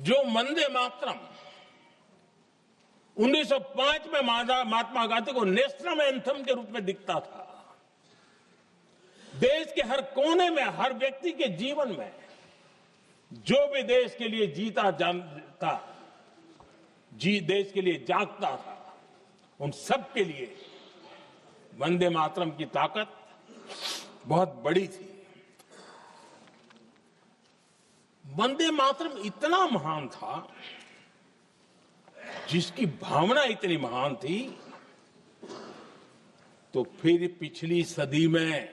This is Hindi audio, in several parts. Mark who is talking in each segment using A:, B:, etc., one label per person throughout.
A: जो वंदे मातरम 1905 में महात्मा गांधी को नेशनल एंथम के रूप में दिखता था, देश के हर कोने में, हर व्यक्ति के जीवन में जो भी देश के लिए जीता जानता, देश के लिए जागता था, उन सब के लिए वंदे मातरम की ताकत बहुत बड़ी थी। वंदे मातरम इतना महान था, जिसकी भावना इतनी महान थी, तो फिर पिछली सदी में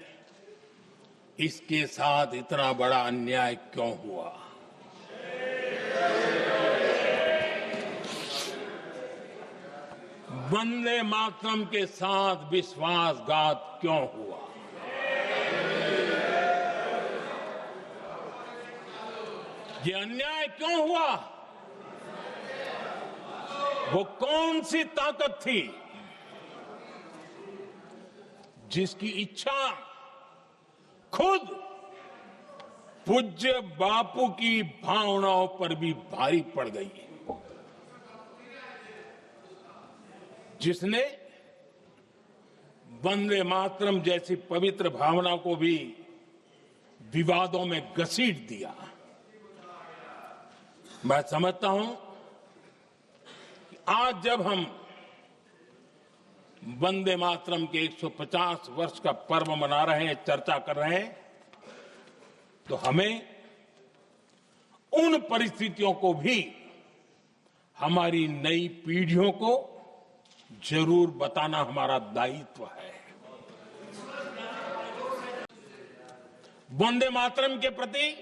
A: इसके साथ इतना बड़ा अन्याय क्यों हुआ? वंदे मातरम के साथ विश्वासघात क्यों हुआ? ये अन्याय क्यों हुआ? वो कौन सी ताकत थी जिसकी इच्छा खुद पूज्य बापू की भावनाओं पर भी भारी पड़ गई, जिसने वंदे मातरम जैसी पवित्र भावना को भी विवादों में घसीट दिया? मैं समझता हूं कि आज जब हम वंदे मातरम के 150 वर्ष का पर्व मना रहे हैं, चर्चा कर रहे हैं, तो हमें उन परिस्थितियों को भी हमारी नई पीढ़ियों को जरूर बताना हमारा दायित्व है। वंदे मातरम के प्रति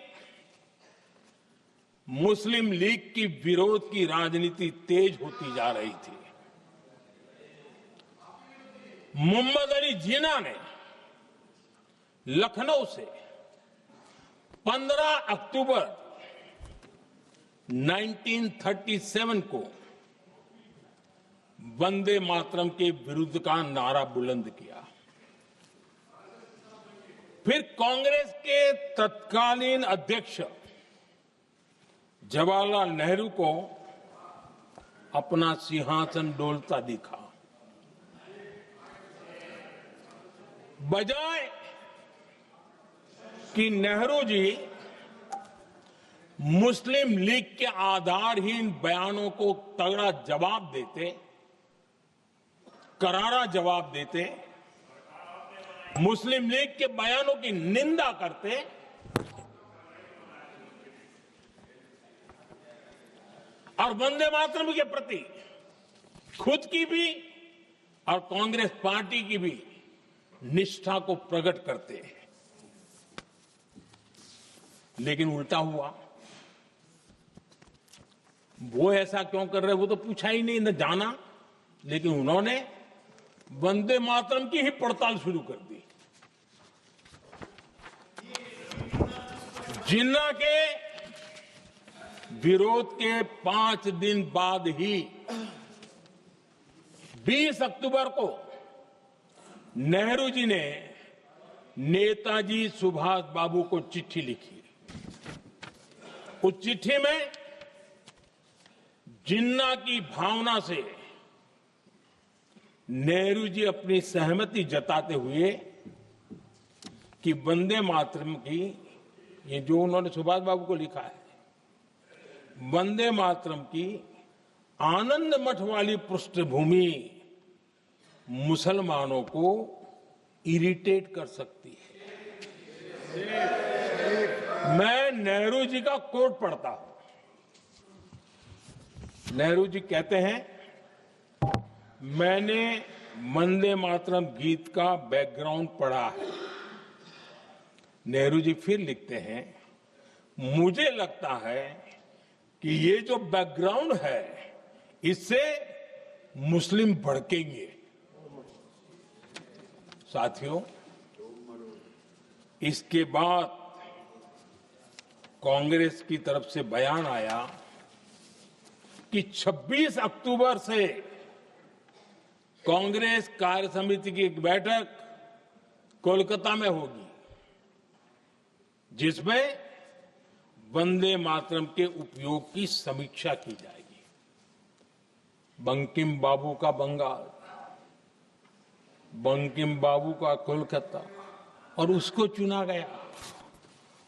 A: मुस्लिम लीग की विरोध की राजनीति तेज होती जा रही थी। मोहम्मद अली जिन्ना ने लखनऊ से 15 अक्टूबर 1937 को वंदे मातरम के विरुद्ध का नारा बुलंद किया। फिर कांग्रेस के तत्कालीन अध्यक्ष जवाहरलाल नेहरू को अपना सिंहासन डोलता दिखा। बजाय कि नेहरू जी मुस्लिम लीग के आधारहीन बयानों को तगड़ा जवाब देते, करारा जवाब देते, मुस्लिम लीग के बयानों की निंदा करते, और वंदे मातरम के प्रति खुद की भी और कांग्रेस पार्टी की भी निष्ठा को प्रकट करते हैं। लेकिन उल्टा हुआ। वो ऐसा क्यों कर रहे, वो तो पूछा ही नहीं, न जाना। लेकिन उन्होंने वंदे मातरम की ही पड़ताल शुरू कर दी। जिन्ना के विरोध के 5 दिन बाद ही 20 अक्टूबर को नेहरू जी ने नेताजी सुभाष बाबू को चिट्ठी लिखी। उस चिट्ठी में जिन्ना की भावना से नेहरू जी अपनी सहमति जताते हुए कि वंदे मातरम की, ये जो उन्होंने सुभाष बाबू को लिखा है, वंदे मातरम की आनंद मठ वाली पृष्ठभूमि मुसलमानों को इरिटेट कर सकती है। मैं नेहरू जी का कोट पढ़ता हूं। नेहरू जी कहते हैं, मैंने वंदे मातरम गीत का बैकग्राउंड पढ़ा है। नेहरू जी फिर लिखते हैं, मुझे लगता है कि ये जो बैकग्राउंड है, इससे मुस्लिम भड़केंगे। साथियों, इसके बाद कांग्रेस की तरफ से बयान आया कि 26 अक्टूबर से कांग्रेस कार्य समिति की एक बैठक कोलकाता में होगी, जिसमें वंदे मातरम के उपयोग की समीक्षा की जाएगी। बंकिम बाबू का बंगाल, बंकिम बाबू का कोलकाता, और उसको चुना गया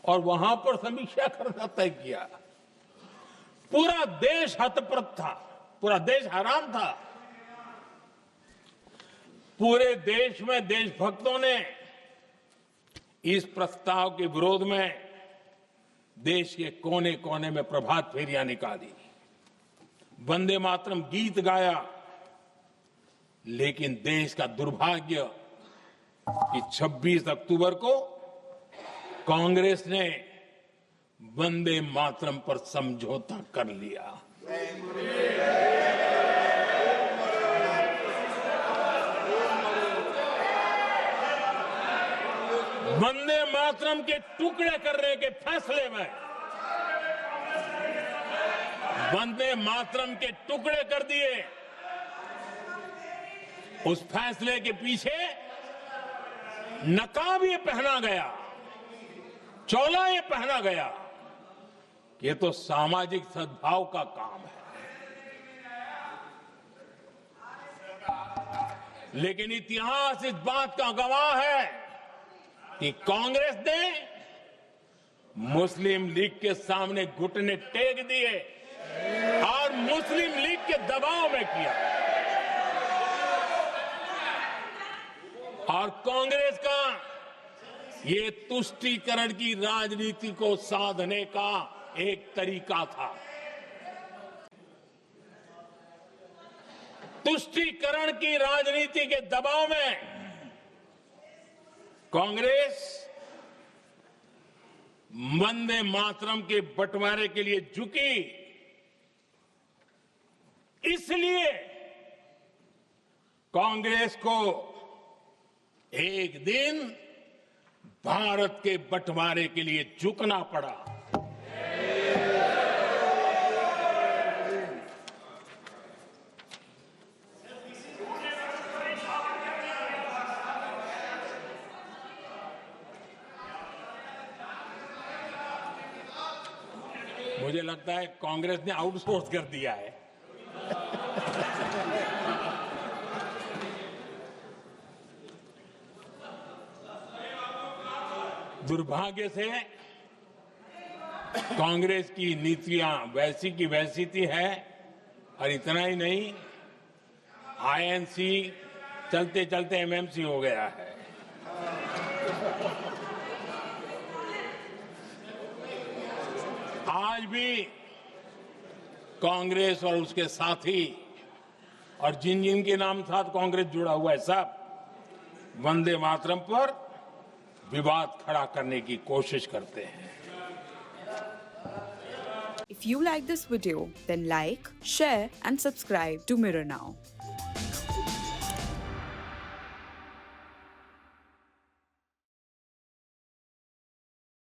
A: और वहां पर समीक्षा करना तय किया। पूरा देश हतप्रभ था, पूरा देश हैरान था। पूरे देश में देशभक्तों ने इस प्रस्ताव के विरोध में देश के कोने कोने में प्रभात फेरियां निकाली, वंदे मातरम गीत गाया। लेकिन देश का दुर्भाग्य कि 26 अक्टूबर को कांग्रेस ने वंदे मातरम पर समझौता कर लिया। वंदे मातरम के टुकड़े करने के फैसले में, वंदे मातरम के टुकड़े कर दिए। उस फैसले के पीछे नकाब ये पहना गया, चोला ये पहना गया। ये तो सामाजिक सद्भाव का काम है। लेकिन इतिहास इस बात का गवाह है कि कांग्रेस ने मुस्लिम लीग के सामने घुटने टेक दिए और मुस्लिम लीग के दबाव में किया। और कांग्रेस का ये तुष्टीकरण की राजनीति को साधने का एक तरीका था। तुष्टीकरण की राजनीति के दबाव में कांग्रेस वंदे मातरम के बंटवारे के लिए झुकी। इसलिए कांग्रेस को एक दिन भारत के बंटवारे के लिए झुकना पड़ा। मुझे लगता है कांग्रेस ने आउटसोर्स कर दिया है। दुर्भाग्य से कांग्रेस की नीतियां वैसी की वैसी थी है। और इतना ही नहीं, आईएनसी चलते चलते एमएमसी हो गया है। आज भी कांग्रेस और उसके साथी और जिन जिन के नाम साथ कांग्रेस जुड़ा हुआ है, सब वंदे मातरम पर विवाद खड़ा करने की कोशिश करते हैं।
B: If you like this video, then like, share and subscribe to Mirror Now.